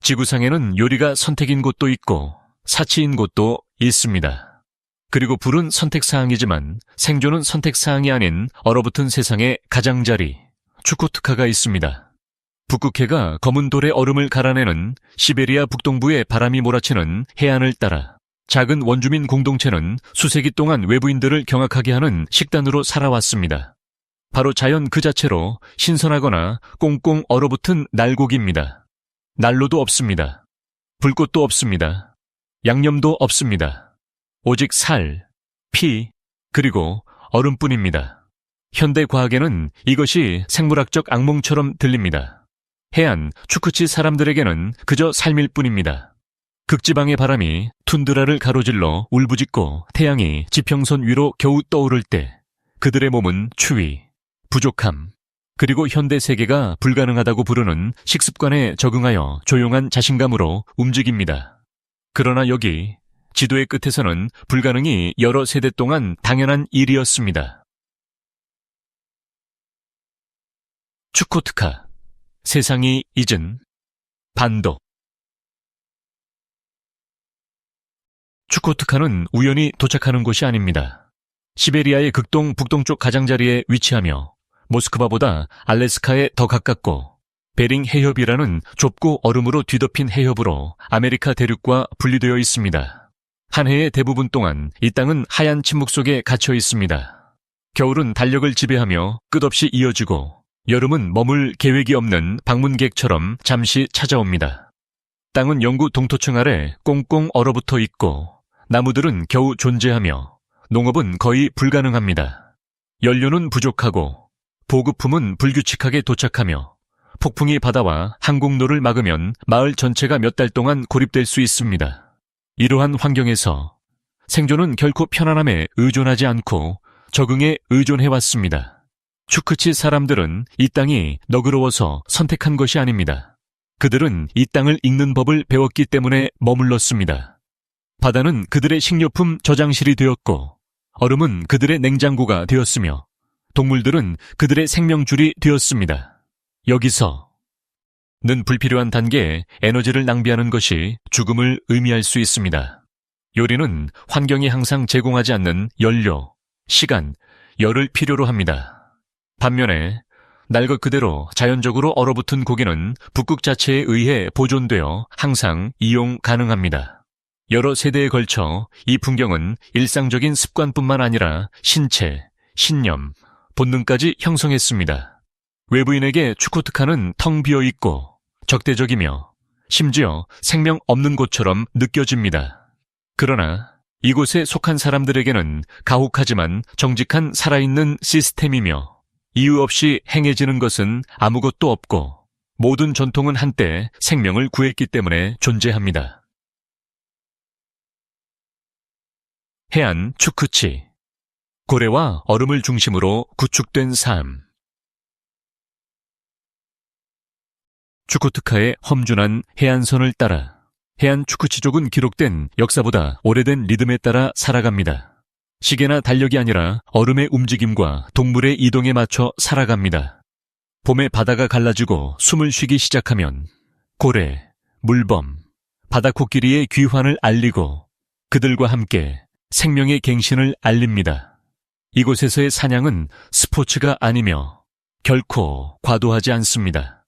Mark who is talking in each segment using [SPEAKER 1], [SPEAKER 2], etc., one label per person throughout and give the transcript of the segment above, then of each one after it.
[SPEAKER 1] 지구상에는 요리가 선택인 곳도 있고 사치인 곳도 있습니다. 그리고 불은 선택사항이지만 생존은 선택사항이 아닌 얼어붙은 세상의 가장자리, 추코트카가 있습니다. 북극해가 검은 돌의 얼음을 갈아내는 시베리아 북동부의 바람이 몰아치는 해안을 따라 작은 원주민 공동체는 수세기 동안 외부인들을 경악하게 하는 식단으로 살아왔습니다. 바로 자연 그 자체로 신선하거나 꽁꽁 얼어붙은 날고기입니다. 난로도 없습니다. 불꽃도 없습니다. 양념도 없습니다. 오직 살, 피, 그리고 얼음뿐입니다. 현대 과학에는 이것이 생물학적 악몽처럼 들립니다. 해안, 추크치 사람들에게는 그저 삶일 뿐입니다. 극지방의 바람이 툰드라를 가로질러 울부짖고 태양이 지평선 위로 겨우 떠오를 때 그들의 몸은 추위, 부족함, 그리고 현대 세계가 불가능하다고 부르는 식습관에 적응하여 조용한 자신감으로 움직입니다. 그러나 여기 지도의 끝에서는 불가능이 여러 세대 동안 당연한 일이었습니다. 추코트카, 세상이 잊은 반도. 추코트카는 우연히 도착하는 곳이 아닙니다. 시베리아의 극동 북동쪽 가장자리에 위치하며 모스크바보다 알래스카에 더 가깝고 베링 해협이라는 좁고 얼음으로 뒤덮인 해협으로 아메리카 대륙과 분리되어 있습니다. 한 해의 대부분 동안 이 땅은 하얀 침묵 속에 갇혀 있습니다. 겨울은 달력을 지배하며 끝없이 이어지고 여름은 머물 계획이 없는 방문객처럼 잠시 찾아옵니다. 땅은 영구 동토층 아래 꽁꽁 얼어붙어 있고 나무들은 겨우 존재하며 농업은 거의 불가능합니다. 연료는 부족하고 보급품은 불규칙하게 도착하며 폭풍이 바다와 항공로를 막으면 마을 전체가 몇 달 동안 고립될 수 있습니다. 이러한 환경에서 생존은 결코 편안함에 의존하지 않고 적응에 의존해왔습니다. 추크치 사람들은 이 땅이 너그러워서 선택한 것이 아닙니다. 그들은 이 땅을 읽는 법을 배웠기 때문에 머물렀습니다. 바다는 그들의 식료품 저장실이 되었고 얼음은 그들의 냉장고가 되었으며 동물들은 그들의 생명줄이 되었습니다. 여기서는 불필요한 단계에 에너지를 낭비하는 것이 죽음을 의미할 수 있습니다. 요리는 환경이 항상 제공하지 않는 연료, 시간, 열을 필요로 합니다. 반면에 날 것 그대로 자연적으로 얼어붙은 고기는 북극 자체에 의해 보존되어 항상 이용 가능합니다. 여러 세대에 걸쳐 이 풍경은 일상적인 습관뿐만 아니라 신체, 신념, 본능까지 형성했습니다. 외부인에게 추코트카는 텅 비어 있고 적대적이며 심지어 생명 없는 곳처럼 느껴집니다. 그러나 이곳에 속한 사람들에게는 가혹하지만 정직한 살아있는 시스템이며 이유 없이 행해지는 것은 아무것도 없고 모든 전통은 한때 생명을 구했기 때문에 존재합니다. 해안 추크치, 고래와 얼음을 중심으로 구축된 삶. 추코트카의 험준한 해안선을 따라 해안 추크치족은 기록된 역사보다 오래된 리듬에 따라 살아갑니다. 시계나 달력이 아니라 얼음의 움직임과 동물의 이동에 맞춰 살아갑니다. 봄에 바다가 갈라지고 숨을 쉬기 시작하면 고래, 물범, 바다코끼리의 귀환을 알리고 그들과 함께 생명의 갱신을 알립니다. 이곳에서의 사냥은 스포츠가 아니며 결코 과도하지 않습니다.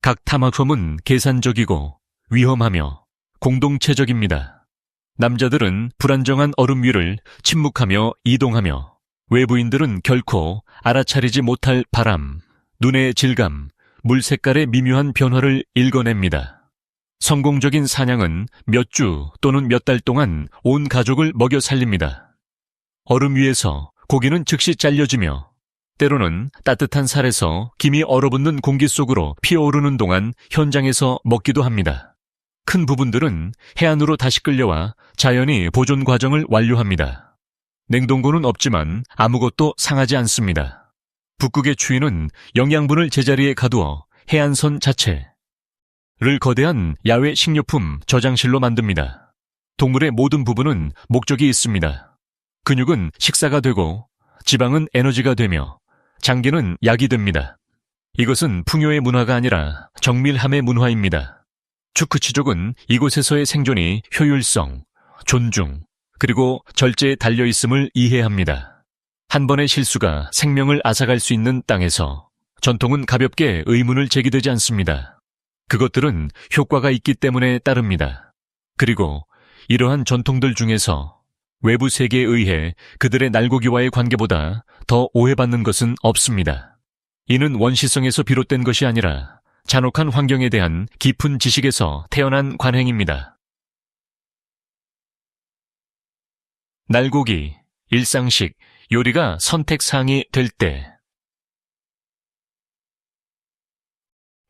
[SPEAKER 1] 각 탐험은 계산적이고 위험하며 공동체적입니다. 남자들은 불안정한 얼음 위를 침묵하며 이동하며 외부인들은 결코 알아차리지 못할 바람, 눈의 질감, 물 색깔의 미묘한 변화를 읽어냅니다. 성공적인 사냥은 몇 주 또는 몇 달 동안 온 가족을 먹여 살립니다. 얼음 위에서 고기는 즉시 잘려지며 때로는 따뜻한 살에서 김이 얼어붙는 공기 속으로 피어오르는 동안 현장에서 먹기도 합니다. 큰 부분들은 해안으로 다시 끌려와 자연히 보존 과정을 완료합니다. 냉동고는 없지만 아무것도 상하지 않습니다. 북극의 추위는 영양분을 제자리에 가두어 해안선 자체를 거대한 야외 식료품 저장실로 만듭니다. 동물의 모든 부분은 목적이 있습니다. 근육은 식사가 되고 지방은 에너지가 되며 장기는 약이 됩니다. 이것은 풍요의 문화가 아니라 정밀함의 문화입니다. 추크치족은 이곳에서의 생존이 효율성, 존중, 그리고 절제에 달려있음을 이해합니다. 한 번의 실수가 생명을 앗아갈 수 있는 땅에서 전통은 가볍게 의문을 제기되지 않습니다. 그것들은 효과가 있기 때문에 따릅니다. 그리고 이러한 전통들 중에서 외부 세계에 의해 그들의 날고기와의 관계보다 더 오해받는 것은 없습니다. 이는 원시성에서 비롯된 것이 아니라 잔혹한 환경에 대한 깊은 지식에서 태어난 관행입니다. 날고기, 일상식, 요리가 선택사항이 될 때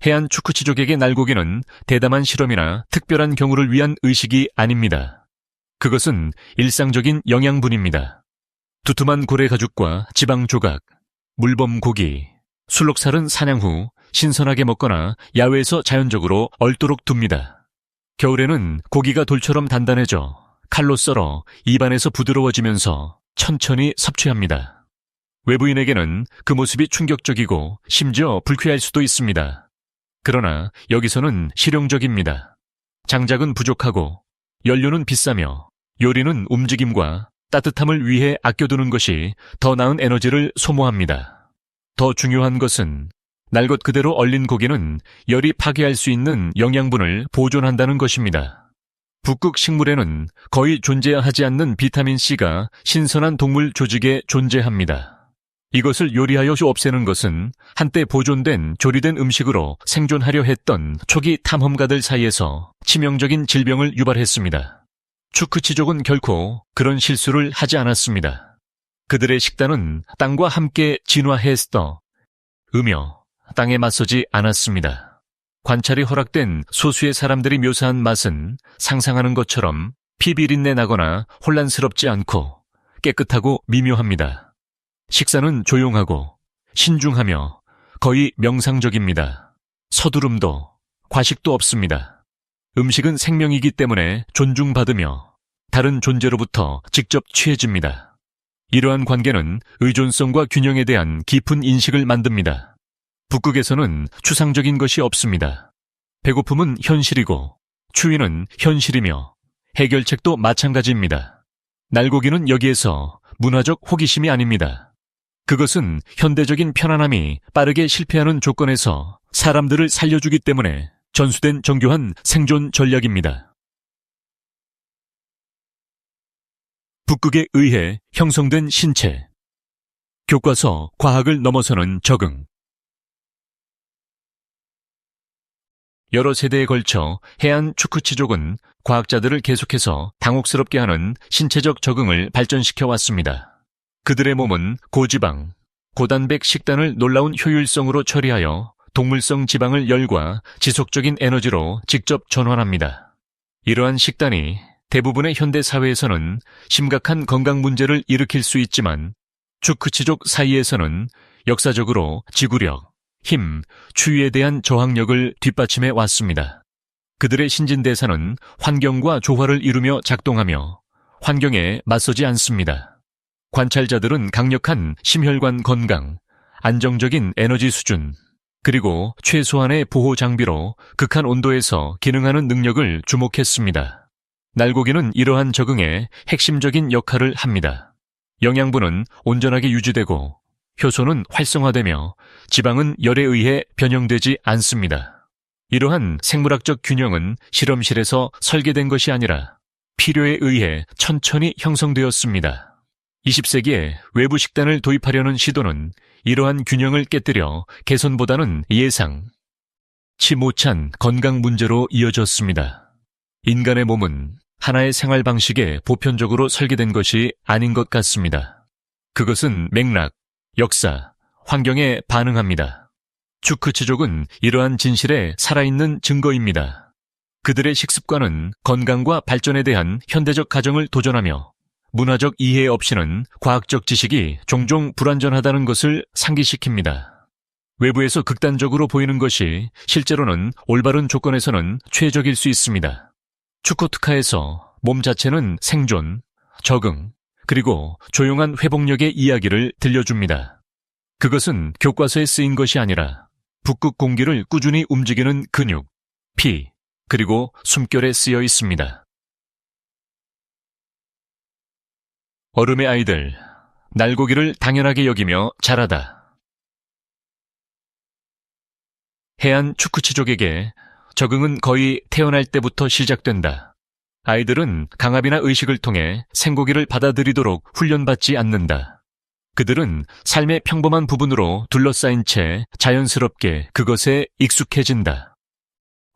[SPEAKER 1] 해안 추크치족에게 날고기는 대담한 실험이나 특별한 경우를 위한 의식이 아닙니다. 그것은 일상적인 영양분입니다. 두툼한 고래 가죽과 지방 조각, 물범 고기, 술록살은 사냥 후 신선하게 먹거나 야외에서 자연적으로 얼도록 둡니다. 겨울에는 고기가 돌처럼 단단해져 칼로 썰어 입안에서 부드러워지면서 천천히 섭취합니다. 외부인에게는 그 모습이 충격적이고 심지어 불쾌할 수도 있습니다. 그러나 여기서는 실용적입니다. 장작은 부족하고 연료는 비싸며 요리는 움직임과 따뜻함을 위해 아껴두는 것이 더 나은 에너지를 소모합니다. 더 중요한 것은 날 것 그대로 얼린 고기는 열이 파괴할 수 있는 영양분을 보존한다는 것입니다. 북극 식물에는 거의 존재하지 않는 비타민C가 신선한 동물 조직에 존재합니다. 이것을 요리하여 없애는 것은 한때 보존된 조리된 음식으로 생존하려 했던 초기 탐험가들 사이에서 치명적인 질병을 유발했습니다. 추크치족은 결코 그런 실수를 하지 않았습니다. 그들의 식단은 땅과 함께 진화했어 으며 땅에 맞서지 않았습니다. 관찰이 허락된 소수의 사람들이 묘사한 맛은 상상하는 것처럼 피비린내 나거나 혼란스럽지 않고 깨끗하고 미묘합니다. 식사는 조용하고 신중하며 거의 명상적입니다. 서두름도 과식도 없습니다. 음식은 생명이기 때문에 존중받으며 다른 존재로부터 직접 취해집니다. 이러한 관계는 의존성과 균형에 대한 깊은 인식을 만듭니다. 북극에서는 추상적인 것이 없습니다. 배고픔은 현실이고 추위는 현실이며 해결책도 마찬가지입니다. 날고기는 여기에서 문화적 호기심이 아닙니다. 그것은 현대적인 편안함이 빠르게 실패하는 조건에서 사람들을 살려주기 때문에 전수된 정교한 생존 전략입니다. 북극에 의해 형성된 신체. 교과서 과학을 넘어서는 적응. 여러 세대에 걸쳐 해안 추크치족은 과학자들을 계속해서 당혹스럽게 하는 신체적 적응을 발전시켜 왔습니다. 그들의 몸은 고지방, 고단백 식단을 놀라운 효율성으로 처리하여 동물성 지방을 열과 지속적인 에너지로 직접 전환합니다. 이러한 식단이 대부분의 현대 사회에서는 심각한 건강 문제를 일으킬 수 있지만 추크치족 사이에서는 역사적으로 지구력, 힘, 추위에 대한 저항력을 뒷받침해 왔습니다. 그들의 신진대사는 환경과 조화를 이루며 작동하며 환경에 맞서지 않습니다. 관찰자들은 강력한 심혈관 건강, 안정적인 에너지 수준, 그리고 최소한의 보호 장비로 극한 온도에서 기능하는 능력을 주목했습니다. 날고기는 이러한 적응에 핵심적인 역할을 합니다. 영양분은 온전하게 유지되고 효소는 활성화되며 지방은 열에 의해 변형되지 않습니다. 이러한 생물학적 균형은 실험실에서 설계된 것이 아니라 필요에 의해 천천히 형성되었습니다. 20세기에 외부 식단을 도입하려는 시도는 이러한 균형을 깨뜨려 개선보다는 예상, 치 못한 건강 문제로 이어졌습니다. 인간의 몸은 하나의 생활 방식에 보편적으로 설계된 것이 아닌 것 같습니다. 그것은 맥락, 역사, 환경에 반응합니다. 추크치족은 이러한 진실에 살아있는 증거입니다. 그들의 식습관은 건강과 발전에 대한 현대적 가정을 도전하며 문화적 이해 없이는 과학적 지식이 종종 불완전하다는 것을 상기시킵니다. 외부에서 극단적으로 보이는 것이 실제로는 올바른 조건에서는 최적일 수 있습니다. 추코트카에서 몸 자체는 생존, 적응, 그리고 조용한 회복력의 이야기를 들려줍니다. 그것은 교과서에 쓰인 것이 아니라 북극 공기를 꾸준히 움직이는 근육, 피, 그리고 숨결에 쓰여 있습니다. 얼음의 아이들, 날고기를 당연하게 여기며 자라다. 해안 추쿠치족에게 적응은 거의 태어날 때부터 시작된다. 아이들은 강압이나 의식을 통해 생고기를 받아들이도록 훈련받지 않는다. 그들은 삶의 평범한 부분으로 둘러싸인 채 자연스럽게 그것에 익숙해진다.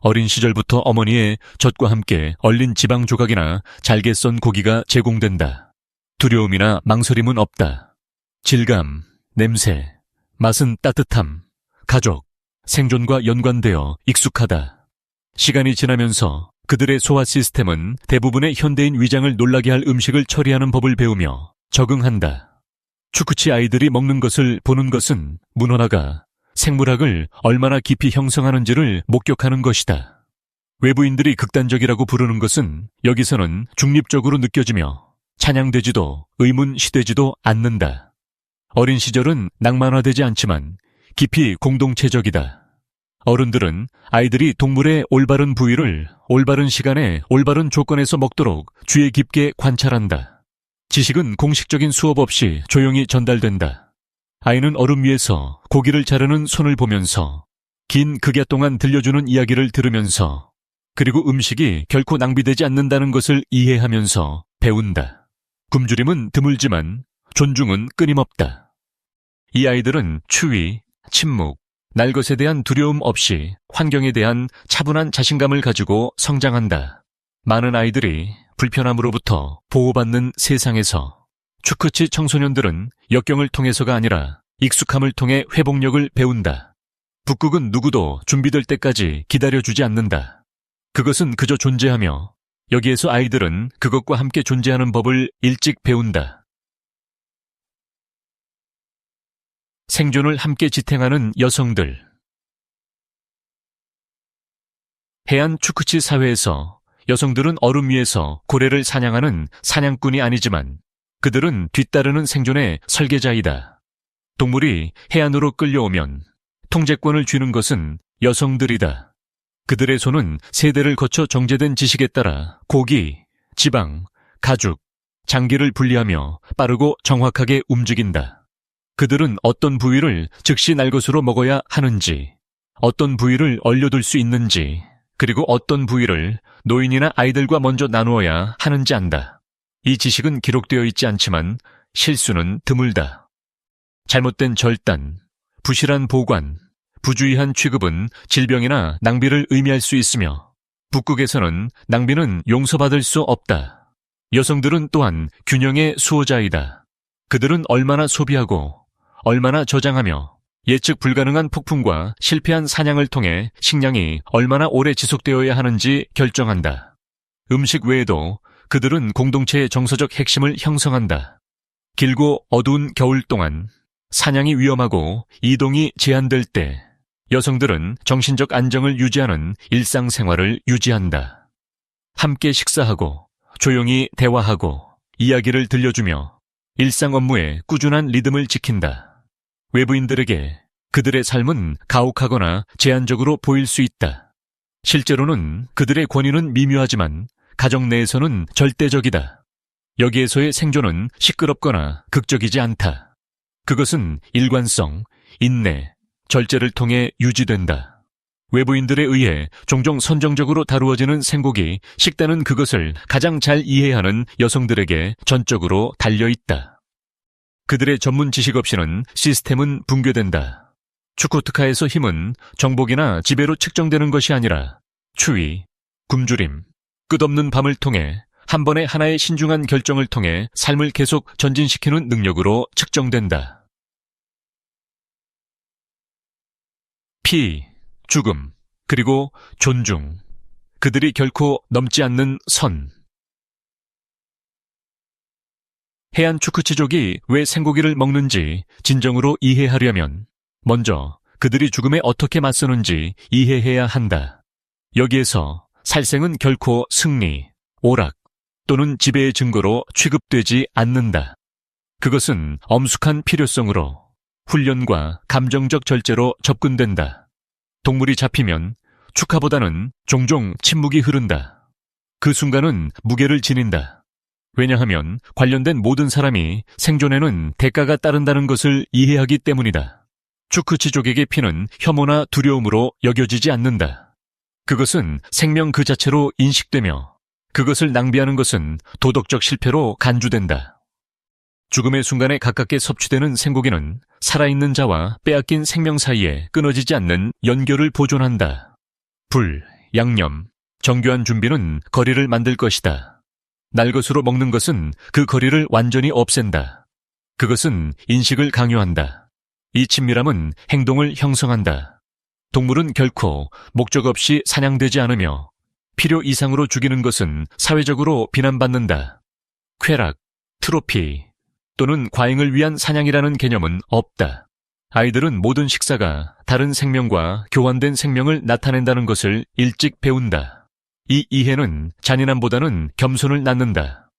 [SPEAKER 1] 어린 시절부터 어머니의 젖과 함께 얼린 지방 조각이나 잘게 썬 고기가 제공된다. 두려움이나 망설임은 없다. 질감, 냄새, 맛은 따뜻함, 가족, 생존과 연관되어 익숙하다. 시간이 지나면서 그들의 소화 시스템은 대부분의 현대인 위장을 놀라게 할 음식을 처리하는 법을 배우며 적응한다. 추쿠치 아이들이 먹는 것을 보는 것은 문헌화가 생물학을 얼마나 깊이 형성하는지를 목격하는 것이다. 외부인들이 극단적이라고 부르는 것은 여기서는 중립적으로 느껴지며 찬양되지도 의문시되지도 않는다. 어린 시절은 낭만화되지 않지만 깊이 공동체적이다. 어른들은 아이들이 동물의 올바른 부위를 올바른 시간에 올바른 조건에서 먹도록 주의 깊게 관찰한다. 지식은 공식적인 수업 없이 조용히 전달된다. 아이는 얼음 위에서 고기를 자르는 손을 보면서 긴 극야 동안 들려주는 이야기를 들으면서 그리고 음식이 결코 낭비되지 않는다는 것을 이해하면서 배운다. 굶주림은 드물지만 존중은 끊임없다. 이 아이들은 추위, 침묵, 날 것에 대한 두려움 없이 환경에 대한 차분한 자신감을 가지고 성장한다. 많은 아이들이 불편함으로부터 보호받는 세상에서 추쿠치 청소년들은 역경을 통해서가 아니라 익숙함을 통해 회복력을 배운다. 북극은 누구도 준비될 때까지 기다려주지 않는다. 그것은 그저 존재하며 여기에서 아이들은 그것과 함께 존재하는 법을 일찍 배운다. 생존을 함께 지탱하는 여성들. 해안 추쿠치 사회에서 여성들은 얼음 위에서 고래를 사냥하는 사냥꾼이 아니지만 그들은 뒤따르는 생존의 설계자이다. 동물이 해안으로 끌려오면 통제권을 쥐는 것은 여성들이다. 그들의 손은 세대를 거쳐 정제된 지식에 따라 고기, 지방, 가죽, 장기를 분리하며 빠르고 정확하게 움직인다. 그들은 어떤 부위를 즉시 날 것으로 먹어야 하는지, 어떤 부위를 얼려둘 수 있는지, 그리고 어떤 부위를 노인이나 아이들과 먼저 나누어야 하는지 안다. 이 지식은 기록되어 있지 않지만 실수는 드물다. 잘못된 절단, 부실한 보관, 부주의한 취급은 질병이나 낭비를 의미할 수 있으며 북극에서는 낭비는 용서받을 수 없다. 여성들은 또한 균형의 수호자이다. 그들은 얼마나 소비하고 얼마나 저장하며 예측 불가능한 폭풍과 실패한 사냥을 통해 식량이 얼마나 오래 지속되어야 하는지 결정한다. 음식 외에도 그들은 공동체의 정서적 핵심을 형성한다. 길고 어두운 겨울 동안 사냥이 위험하고 이동이 제한될 때 여성들은 정신적 안정을 유지하는 일상생활을 유지한다. 함께 식사하고 조용히 대화하고 이야기를 들려주며 일상 업무에 꾸준한 리듬을 지킨다. 외부인들에게 그들의 삶은 가혹하거나 제한적으로 보일 수 있다. 실제로는 그들의 권위는 미묘하지만 가정 내에서는 절대적이다. 여기에서의 생존은 시끄럽거나 극적이지 않다. 그것은 일관성, 인내, 절제를 통해 유지된다. 외부인들에 의해 종종 선정적으로 다루어지는 생고기, 식단은 그것을 가장 잘 이해하는 여성들에게 전적으로 달려있다. 그들의 전문 지식 없이는 시스템은 붕괴된다. 추코트카에서 힘은 정복이나 지배로 측정되는 것이 아니라 추위, 굶주림, 끝없는 밤을 통해 한 번에 하나의 신중한 결정을 통해 삶을 계속 전진시키는 능력으로 측정된다. 피, 죽음, 그리고 존중. 그들이 결코 넘지 않는 선. 해안 추쿠치족이 왜 생고기를 먹는지 진정으로 이해하려면 먼저 그들이 죽음에 어떻게 맞서는지 이해해야 한다. 여기에서 살생은 결코 승리, 오락 또는 지배의 증거로 취급되지 않는다. 그것은 엄숙한 필요성으로 훈련과 감정적 절제로 접근된다. 동물이 잡히면 축하보다는 종종 침묵이 흐른다. 그 순간은 무게를 지닌다. 왜냐하면 관련된 모든 사람이 생존에는 대가가 따른다는 것을 이해하기 때문이다. 추크치족에게 피는 혐오나 두려움으로 여겨지지 않는다. 그것은 생명 그 자체로 인식되며 그것을 낭비하는 것은 도덕적 실패로 간주된다. 죽음의 순간에 가깝게 섭취되는 생고기는 살아있는 자와 빼앗긴 생명 사이에 끊어지지 않는 연결을 보존한다. 불, 양념, 정교한 준비는 거리를 만들 것이다. 날 것으로 먹는 것은 그 거리를 완전히 없앤다. 그것은 인식을 강요한다. 이 친밀함은 행동을 형성한다. 동물은 결코 목적 없이 사냥되지 않으며 필요 이상으로 죽이는 것은 사회적으로 비난받는다. 쾌락, 트로피 또는 과잉을 위한 사냥이라는 개념은 없다. 아이들은 모든 식사가 다른 생명과 교환된 생명을 나타낸다는 것을 일찍 배운다. 이 이해는 잔인함보다는 겸손을 낳는다.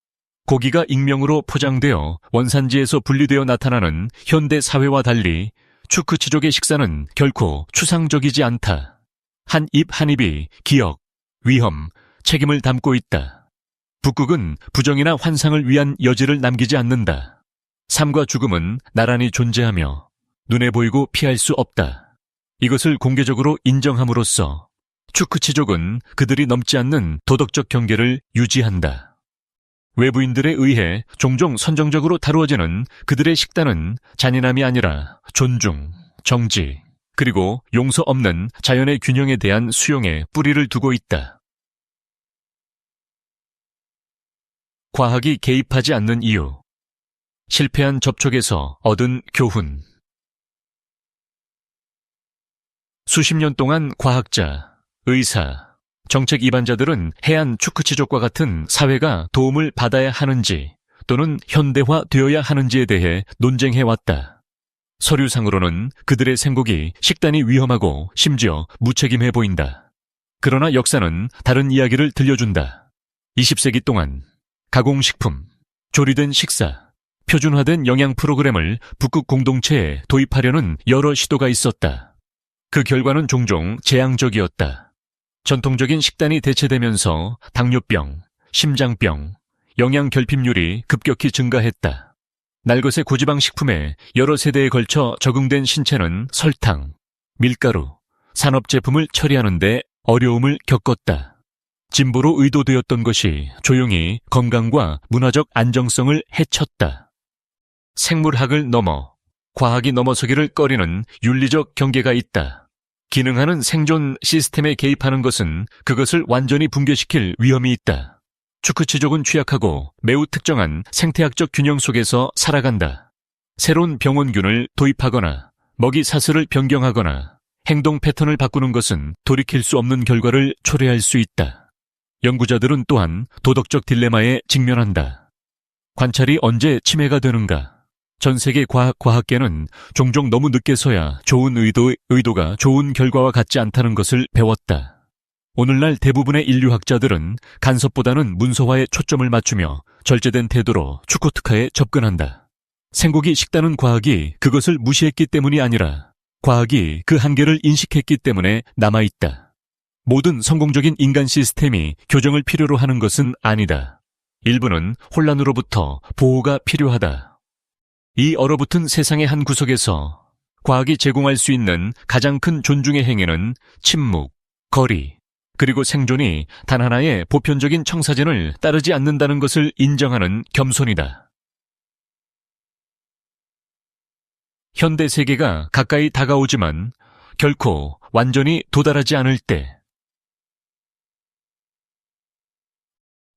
[SPEAKER 1] 고기가 익명으로 포장되어 원산지에서 분리되어 나타나는 현대 사회와 달리 추크치족의 식사는 결코 추상적이지 않다. 한 입 한 입이 기억, 위험, 책임을 담고 있다. 북극은 부정이나 환상을 위한 여지를 남기지 않는다. 삶과 죽음은 나란히 존재하며 눈에 보이고 피할 수 없다. 이것을 공개적으로 인정함으로써 추크치족은 그들이 넘지 않는 도덕적 경계를 유지한다. 외부인들에 의해 종종 선정적으로 다루어지는 그들의 식단은 잔인함이 아니라 존중, 정지, 그리고 용서 없는 자연의 균형에 대한 수용에 뿌리를 두고 있다. 과학이 개입하지 않는 이유. 실패한 접촉에서 얻은 교훈. 수십 년 동안 과학자, 의사, 정책 이반자들은 해안 추크치족과 같은 사회가 도움을 받아야 하는지 또는 현대화되어야 하는지에 대해 논쟁해왔다. 서류상으로는 그들의 생곡이 식단이 위험하고 심지어 무책임해 보인다. 그러나 역사는 다른 이야기를 들려준다. 20세기 동안 가공식품, 조리된 식사, 표준화된 영양 프로그램을 북극 공동체에 도입하려는 여러 시도가 있었다. 그 결과는 종종 재앙적이었다. 전통적인 식단이 대체되면서 당뇨병, 심장병, 영양결핍률이 급격히 증가했다. 날것의 고지방 식품에 여러 세대에 걸쳐 적응된 신체는 설탕, 밀가루, 산업제품을 처리하는 데 어려움을 겪었다. 진보로 의도되었던 것이 조용히 건강과 문화적 안정성을 해쳤다. 생물학을 넘어 과학이 넘어서기를 꺼리는 윤리적 경계가 있다. 기능하는 생존 시스템에 개입하는 것은 그것을 완전히 붕괴시킬 위험이 있다. 추크치족은 취약하고 매우 특정한 생태학적 균형 속에서 살아간다. 새로운 병원균을 도입하거나 먹이 사슬을 변경하거나 행동 패턴을 바꾸는 것은 돌이킬 수 없는 결과를 초래할 수 있다. 연구자들은 또한 도덕적 딜레마에 직면한다. 관찰이 언제 침해가 되는가? 전 세계 과학계는 종종 너무 늦게서야 좋은 의도가 좋은 결과와 같지 않다는 것을 배웠다. 오늘날 대부분의 인류학자들은 간섭보다는 문서화에 초점을 맞추며 절제된 태도로 추코트카에 접근한다. 생고기 식단은 과학이 그것을 무시했기 때문이 아니라 과학이 그 한계를 인식했기 때문에 남아있다. 모든 성공적인 인간 시스템이 교정을 필요로 하는 것은 아니다. 일부는 혼란으로부터 보호가 필요하다. 이 얼어붙은 세상의 한 구석에서 과학이 제공할 수 있는 가장 큰 존중의 행위는 침묵, 거리, 그리고 생존이 단 하나의 보편적인 청사진을 따르지 않는다는 것을 인정하는 겸손이다. 현대 세계가 가까이 다가오지만 결코 완전히 도달하지 않을 때,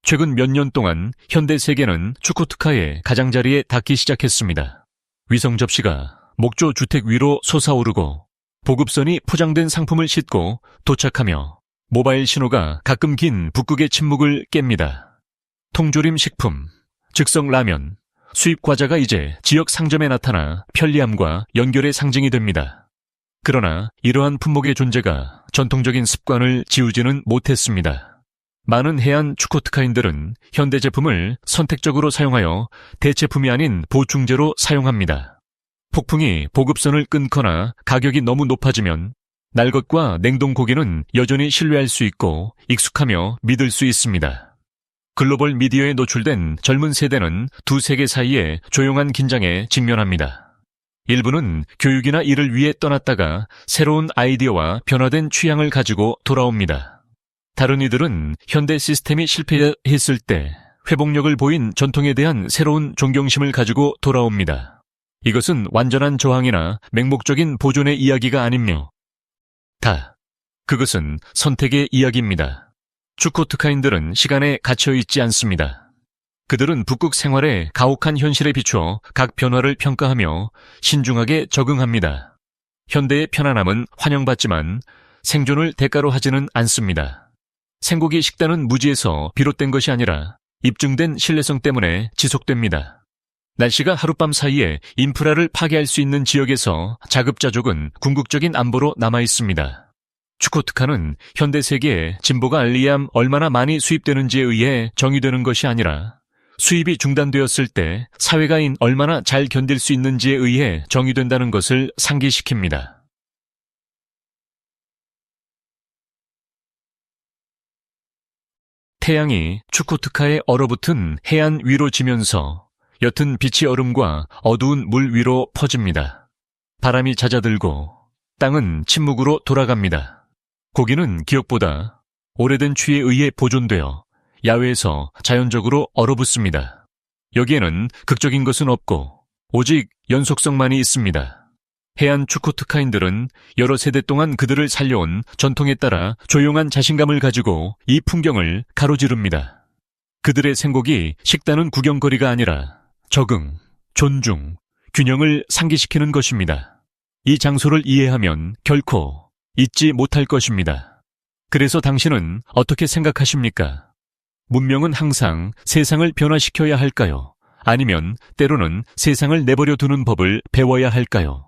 [SPEAKER 1] 최근 몇 년 동안 현대 세계는 추코트카의 가장자리에 닿기 시작했습니다. 위성 접시가 목조 주택 위로 솟아오르고 보급선이 포장된 상품을 싣고 도착하며 모바일 신호가 가끔 긴 북극의 침묵을 깹니다. 통조림 식품, 즉석 라면, 수입 과자가 이제 지역 상점에 나타나 편리함과 연결의 상징이 됩니다. 그러나 이러한 품목의 존재가 전통적인 습관을 지우지는 못했습니다. 많은 해안 추코트카인들은 현대 제품을 선택적으로 사용하여 대체품이 아닌 보충제로 사용합니다. 폭풍이 보급선을 끊거나 가격이 너무 높아지면 날 것과 냉동 고기는 여전히 신뢰할 수 있고 익숙하며 믿을 수 있습니다. 글로벌 미디어에 노출된 젊은 세대는 두 세계 사이에 조용한 긴장에 직면합니다. 일부는 교육이나 일을 위해 떠났다가 새로운 아이디어와 변화된 취향을 가지고 돌아옵니다. 다른 이들은 현대 시스템이 실패했을 때 회복력을 보인 전통에 대한 새로운 존경심을 가지고 돌아옵니다. 이것은 완전한 저항이나 맹목적인 보존의 이야기가 아니며 그것은 선택의 이야기입니다. 추코트카인들은 시간에 갇혀 있지 않습니다. 그들은 북극 생활의 가혹한 현실에 비추어 각 변화를 평가하며 신중하게 적응합니다. 현대의 편안함은 환영받지만 생존을 대가로 하지는 않습니다. 생고기 식단은 무지에서 비롯된 것이 아니라 입증된 신뢰성 때문에 지속됩니다. 날씨가 하룻밤 사이에 인프라를 파괴할 수 있는 지역에서 자급자족은 궁극적인 안보로 남아 있습니다. 추코트카는 현대 세계에 진보가 알리암 얼마나 많이 수입되는지에 의해 정의되는 것이 아니라 수입이 중단되었을 때 사회가인 얼마나 잘 견딜 수 있는지에 의해 정의된다는 것을 상기시킵니다. 태양이 추코트카에 얼어붙은 해안 위로 지면서 옅은 빛이 얼음과 어두운 물 위로 퍼집니다. 바람이 잦아들고 땅은 침묵으로 돌아갑니다. 고기는 기억보다 오래된 추위에 의해 보존되어 야외에서 자연적으로 얼어붙습니다. 여기에는 극적인 것은 없고 오직 연속성만이 있습니다. 해안 추코트카인들은 여러 세대 동안 그들을 살려온 전통에 따라 조용한 자신감을 가지고 이 풍경을 가로지릅니다. 그들의 생곡이 식단은 구경거리가 아니라 적응, 존중, 균형을 상기시키는 것입니다. 이 장소를 이해하면 결코 잊지 못할 것입니다. 그래서 당신은 어떻게 생각하십니까? 문명은 항상 세상을 변화시켜야 할까요? 아니면 때로는 세상을 내버려 두는 법을 배워야 할까요?